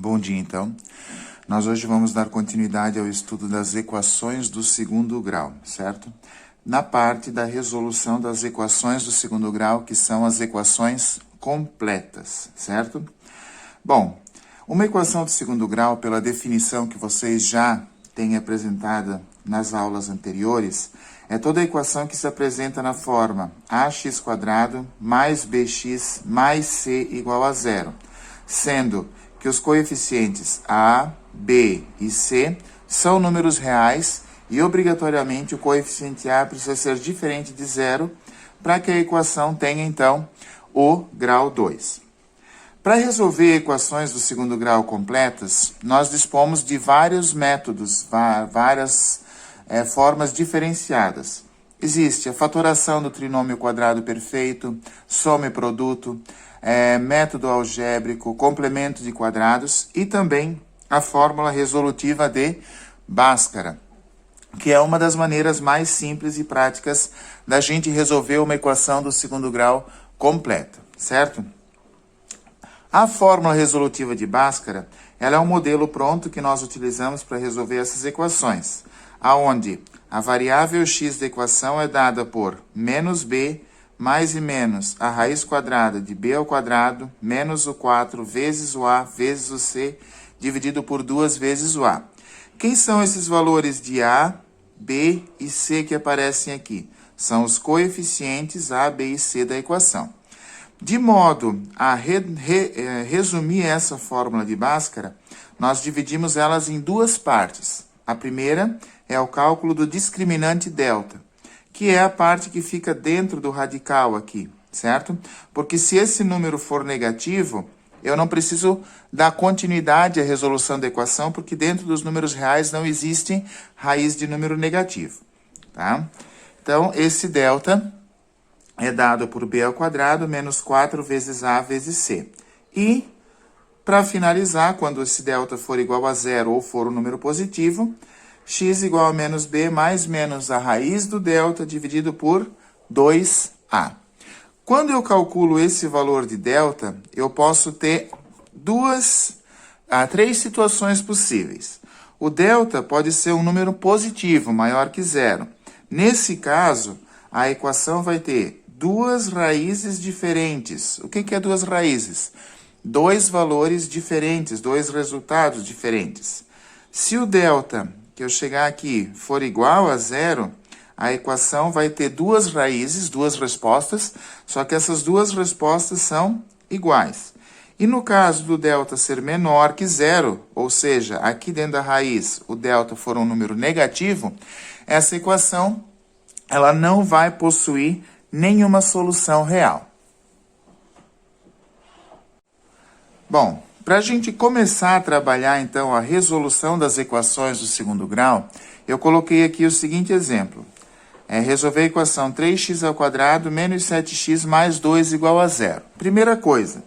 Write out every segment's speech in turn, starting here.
Bom dia, então. Nós hoje vamos dar continuidade ao estudo das equações do segundo grau, certo? Na parte da resolução das equações do segundo grau, que são as equações completas, certo? Bom, uma equação do segundo grau, pela definição que vocês já têm apresentada nas aulas anteriores, é toda a equação que se apresenta na forma ax² mais bx mais c igual a zero, sendo que os coeficientes a, b e c são números reais e, obrigatoriamente, o coeficiente a precisa ser diferente de zero para que a equação tenha, então, o grau 2. Para resolver equações do segundo grau completas, nós dispomos de vários métodos, várias formas diferenciadas. Existe a fatoração do trinômio quadrado perfeito, soma e produto, método algébrico, complemento de quadrados e também a fórmula resolutiva de Bhaskara, que é uma das maneiras mais simples e práticas da gente resolver uma equação do segundo grau completa, certo? A fórmula resolutiva de Bhaskara, ela é um modelo pronto que nós utilizamos para resolver essas equações, aonde a variável x da equação é dada por menos b mais e menos a raiz quadrada de b ao quadrado menos o 4 vezes o a vezes o c dividido por 2 vezes o a. Quem são esses valores de a, b e c que aparecem aqui? São os coeficientes a, b e c da equação. De modo a resumir essa fórmula de Bhaskara, nós dividimos elas em duas partes. A primeira é o cálculo do discriminante delta, que é a parte que fica dentro do radical aqui, certo? Porque se esse número for negativo, eu não preciso dar continuidade à resolução da equação, porque dentro dos números reais não existe raiz de número negativo, tá? Então, esse delta é dado por b ao quadrado menos 4 vezes a vezes c. E, para finalizar, quando esse delta for igual a zero ou for um número positivo, x igual a menos b mais menos a raiz do delta dividido por 2a. Quando eu calculo esse valor de delta, eu posso ter três situações possíveis. O delta pode ser um número positivo, maior que zero. Nesse caso, a equação vai ter duas raízes diferentes. O que é duas raízes? Dois valores diferentes, dois resultados diferentes. Se o delta, que eu chegar aqui, for igual a zero, a equação vai ter duas raízes, duas respostas, só que essas duas respostas são iguais. E no caso do delta ser menor que zero, ou seja, aqui dentro da raiz o delta for um número negativo, essa equação ela não vai possuir nenhuma solução real. Bom, para a gente começar a trabalhar, então, a resolução das equações do segundo grau, eu coloquei aqui o seguinte exemplo. Resolver a equação 3x² menos 7x mais 2 igual a zero. Primeira coisa,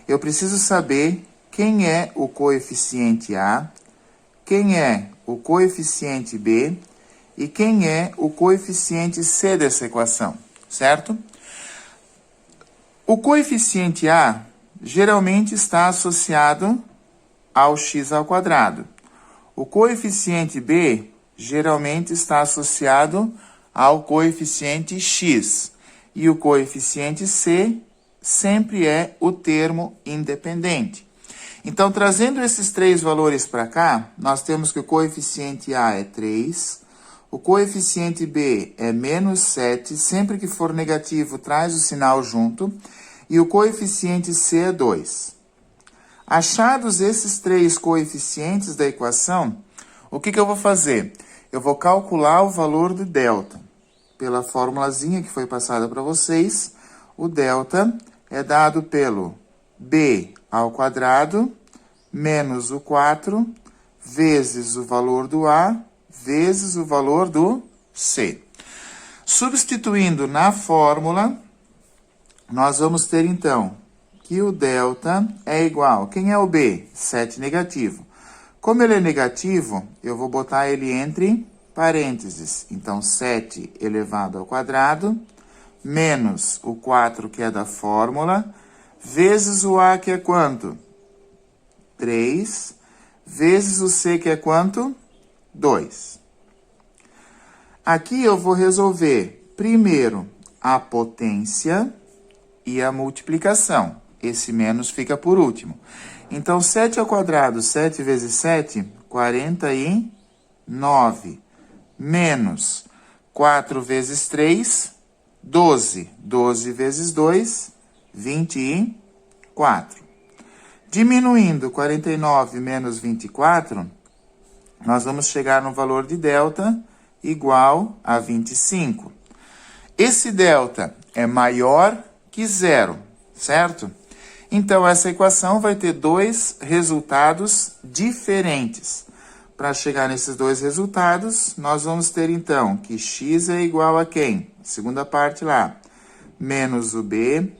eu preciso saber quem é o coeficiente a, quem é o coeficiente b e quem é o coeficiente c dessa equação, certo? O coeficiente a geralmente está associado ao x². O coeficiente b geralmente está associado ao coeficiente x. E o coeficiente c sempre é o termo independente. Então, trazendo esses três valores para cá, nós temos que o coeficiente a é 3, o coeficiente b é menos 7, sempre que for negativo, traz o sinal junto, e o coeficiente c é 2. Achados esses três coeficientes da equação, o que eu vou fazer? Eu vou calcular o valor do delta. Pela formulazinha que foi passada para vocês, o delta é dado pelo b ao quadrado menos o 4 vezes o valor do a vezes o valor do c. Substituindo na fórmula, nós vamos ter, então, que o delta é igual. Quem é o b? 7 negativo. Como ele é negativo, eu vou botar ele entre parênteses. Então, 7 elevado ao quadrado, menos o 4, que é da fórmula, vezes o a, que é quanto? 3, vezes o C, que é quanto? 2. Aqui eu vou resolver primeiro a potência e a multiplicação. Esse menos fica por último. Então, 7 ao quadrado, 7 vezes 7, 49. Menos 4 vezes 3, 12. 12 vezes 2, 24. Diminuindo 49 menos 24, nós vamos chegar no valor de delta igual a 25. Esse delta é maior que zero, certo? Então, essa equação vai ter dois resultados diferentes. Para chegar nesses dois resultados, nós vamos ter, então, que x é igual a quem? Segunda parte lá. Menos o b,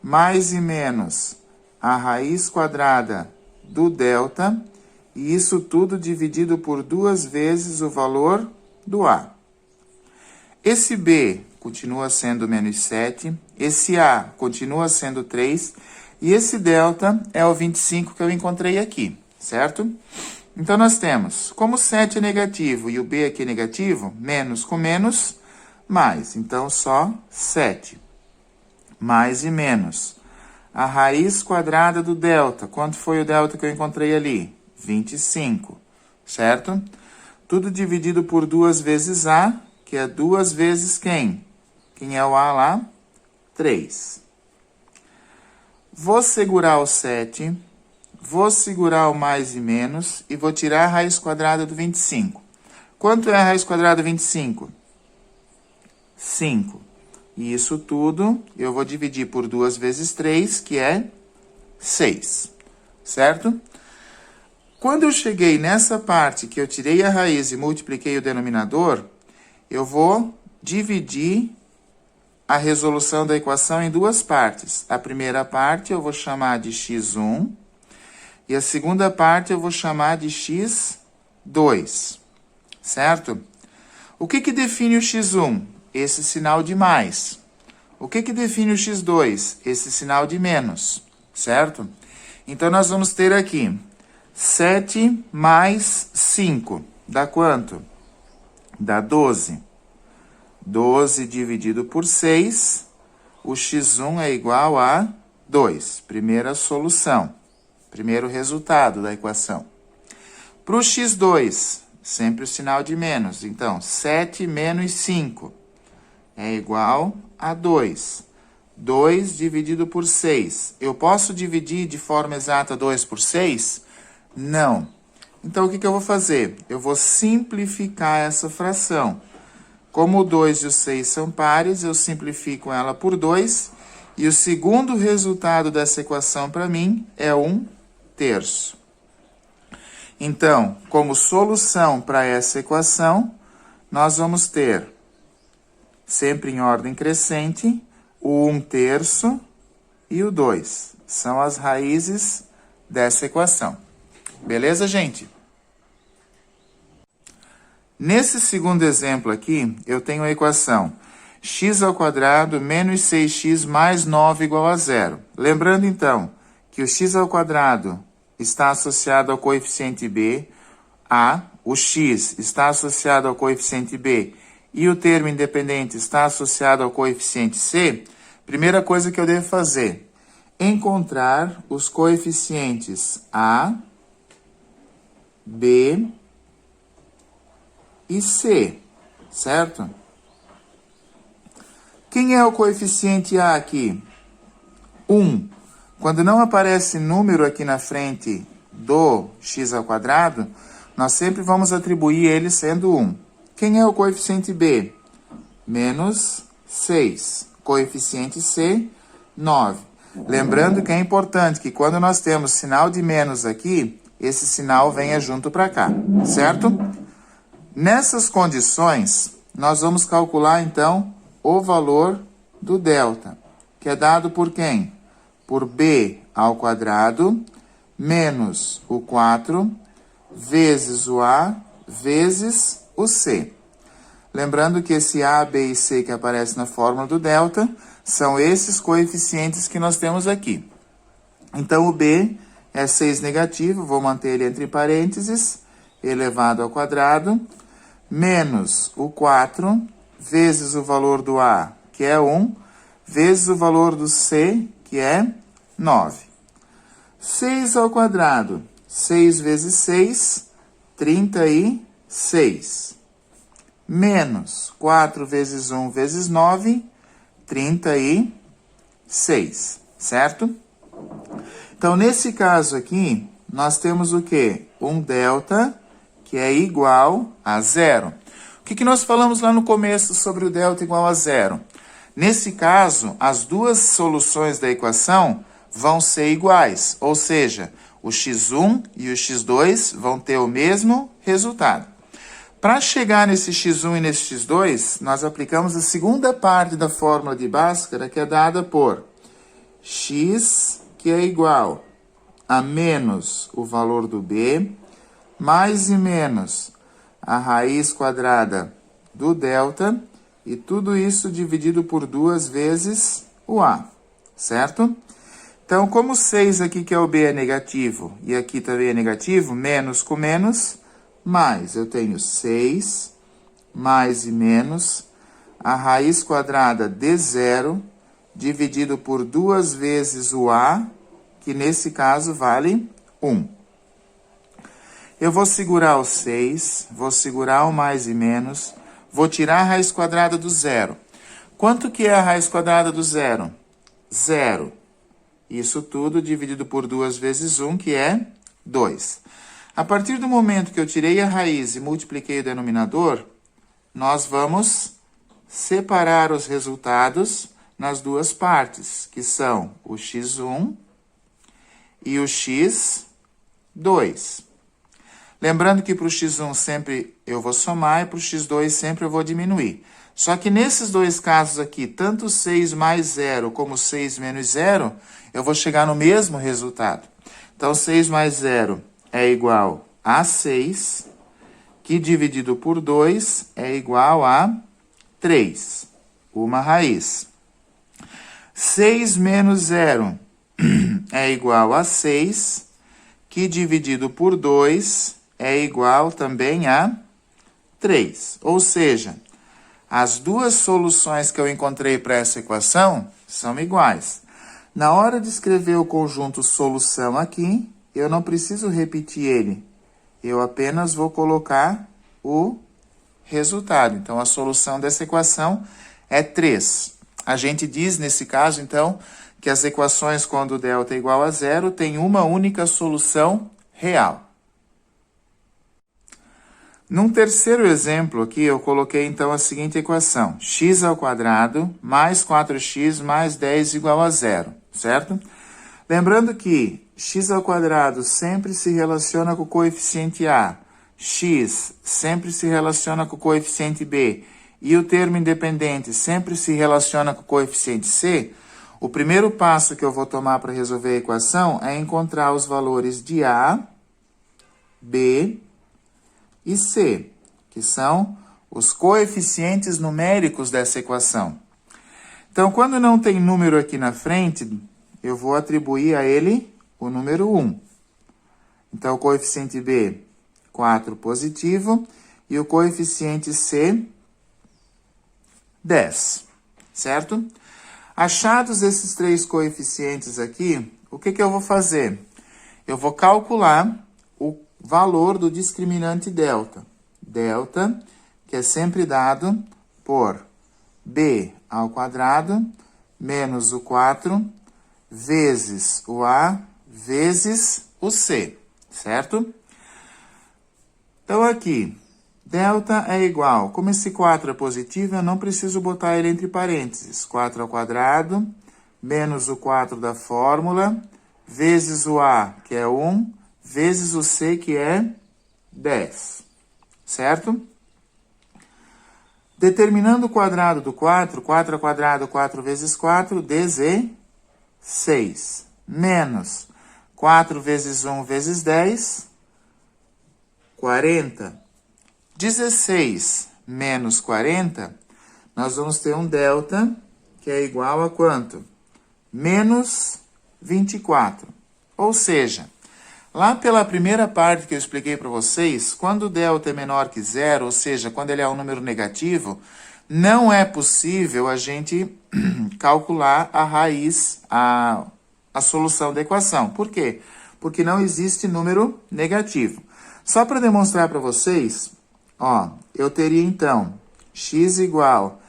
mais e menos a raiz quadrada do delta, e isso tudo dividido por 2 vezes o valor do a. Esse b continua sendo menos 7, esse a continua sendo 3, e esse delta é o 25 que eu encontrei aqui, certo? Então, nós temos, como 7 é negativo e o b aqui é negativo, menos com menos, mais. Então, só 7. Mais e menos. A raiz quadrada do delta. Quanto foi o delta que eu encontrei ali? 25, certo? Tudo dividido por 2 vezes a, que é 2 vezes quem? Quem é o a lá? 3. Vou segurar o 7, vou segurar o mais e menos e vou tirar a raiz quadrada do 25. Quanto é a raiz quadrada do 25? 5. E isso tudo eu vou dividir por 2 vezes 3, que é 6, certo? Quando eu cheguei nessa parte que eu tirei a raiz e multipliquei o denominador, eu vou dividir a resolução da equação em duas partes. A primeira parte eu vou chamar de x1 e a segunda parte eu vou chamar de x2, certo? O que define o x1? Esse sinal de mais. O que define o x2? Esse sinal de menos, certo? Então, nós vamos ter aqui 7 mais 5. Dá quanto? Dá 12. 12 dividido por 6, o x1 é igual a 2. Primeira solução. Primeiro resultado da equação. Para o x2, sempre o sinal de menos. Então, 7 menos 5 é igual a 2. 2 dividido por 6. Eu posso dividir de forma exata 2 por 6? Não. Então, o que eu vou fazer? Eu vou simplificar essa fração. Como o 2 e o 6 são pares, eu simplifico ela por 2. E o segundo resultado dessa equação, para mim, é 1/3. Então, como solução para essa equação, nós vamos ter, sempre em ordem crescente, o 1/3 e o 2. São as raízes dessa equação. Beleza, gente? Nesse segundo exemplo aqui, eu tenho a equação x² menos 6x mais 9 igual a 0. Lembrando, então, que o x² está associado ao coeficiente b, a, o x está associado ao coeficiente b e o termo independente está associado ao coeficiente c, primeira coisa que eu devo fazer, encontrar os coeficientes a, b e c, certo? Quem é o coeficiente a aqui? 1. Quando não aparece número aqui na frente do x², nós sempre vamos atribuir ele sendo 1. Quem é o coeficiente b? Menos 6. Coeficiente c, 9. Lembrando que é importante que quando nós temos sinal de menos aqui, esse sinal venha junto para cá, certo? Nessas condições, nós vamos calcular, então, o valor do delta, que é dado por quem? Por b² menos o 4 vezes o a vezes o c. Lembrando que esse a, b e c que aparece na fórmula do delta são esses coeficientes que nós temos aqui. Então, o b é 6 negativo, vou manter ele entre parênteses, elevado ao quadrado, menos o 4, vezes o valor do A, que é 1, vezes o valor do C, que é 9. 6 ao quadrado, 6 vezes 6, 36. Menos 4 vezes 1 vezes 9, 36, certo? Então, nesse caso aqui, nós temos o quê? Um delta que é igual a zero. O que nós falamos lá no começo sobre o delta igual a zero? Nesse caso, as duas soluções da equação vão ser iguais, ou seja, o x1 e o x2 vão ter o mesmo resultado. Para chegar nesse x1 e nesse x2, nós aplicamos a segunda parte da fórmula de Bhaskara, que é dada por x, que é igual a menos o valor do b, mais e menos a raiz quadrada do delta, e tudo isso dividido por 2 vezes o a, certo? Então, como 6 aqui, que é o b, é negativo, e aqui também é negativo, menos com menos, mais, eu tenho 6, mais e menos, a raiz quadrada de zero, dividido por 2 vezes o a, que nesse caso vale 1. Eu vou segurar o 6, vou segurar o mais e menos, vou tirar a raiz quadrada do zero. Quanto que é a raiz quadrada do zero? Zero. Isso tudo dividido por 2 vezes 1, que é 2. A partir do momento que eu tirei a raiz e multipliquei o denominador, nós vamos separar os resultados nas duas partes, que são o x1 e o x2. Lembrando que para o x1 sempre eu vou somar e para o x2 sempre eu vou diminuir. Só que nesses dois casos aqui, tanto 6 mais 0 como 6 menos 0, eu vou chegar no mesmo resultado. Então, 6 mais 0 é igual a 6, que dividido por 2 é igual a 3, uma raiz. 6 menos 0 é igual a 6, que dividido por 2 é igual também a 3. Ou seja, as duas soluções que eu encontrei para essa equação são iguais. Na hora de escrever o conjunto solução aqui, eu não preciso repetir ele. Eu apenas vou colocar o resultado. Então, a solução dessa equação é 3. A gente diz, nesse caso, então, que as equações quando delta é igual a zero têm uma única solução real. Num terceiro exemplo aqui, eu coloquei, então, a seguinte equação. X ao quadrado mais 4x mais 10 igual a zero, certo? Lembrando que x ao quadrado sempre se relaciona com o coeficiente a, x sempre se relaciona com o coeficiente b, e o termo independente sempre se relaciona com o coeficiente c, o primeiro passo que eu vou tomar para resolver a equação é encontrar os valores de a, b e c, que são os coeficientes numéricos dessa equação. Então, quando não tem número aqui na frente, eu vou atribuir a ele o número 1. Então, o coeficiente b, 4 positivo, e o coeficiente c, 10, certo? Achados esses três coeficientes aqui, o que eu vou fazer? Eu vou calcular o valor do discriminante delta. Delta, que é sempre dado por b ao quadrado menos o 4 vezes o a vezes o c, certo? Então, aqui, delta é igual, como esse 4 é positivo, eu não preciso botar ele entre parênteses. 4 ao quadrado, menos o 4 da fórmula, vezes o a, que é 1, vezes o c, que é 10, certo? Determinando o quadrado do 4, 4 ao quadrado, 4 vezes 4, 16, menos 4 vezes 1 vezes 10, 40. 16 menos 40, nós vamos ter um delta que é igual a quanto? Menos 24. Ou seja, Lá pela primeira parte que eu expliquei para vocês, quando o delta é menor que zero, ou seja, quando ele é um número negativo, não é possível a gente calcular a raiz, a solução da equação. Por quê? Porque não existe número negativo. Só para demonstrar para vocês, ó, eu teria então x igual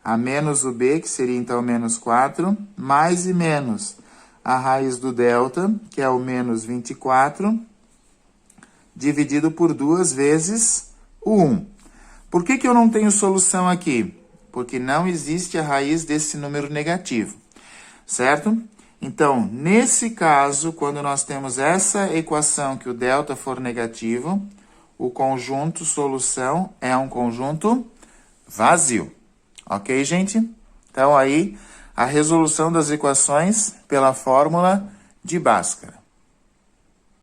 a menos o b, que seria então menos 4, mais e menos a raiz do delta, que é o menos 24, dividido por 2 vezes o 1. Por que que eu não tenho solução aqui? Porque não existe a raiz desse número negativo, certo? Então, nesse caso, quando nós temos essa equação que o delta for negativo, o conjunto solução é um conjunto vazio. Ok, gente? Então, aí, a resolução das equações pela fórmula de Bhaskara.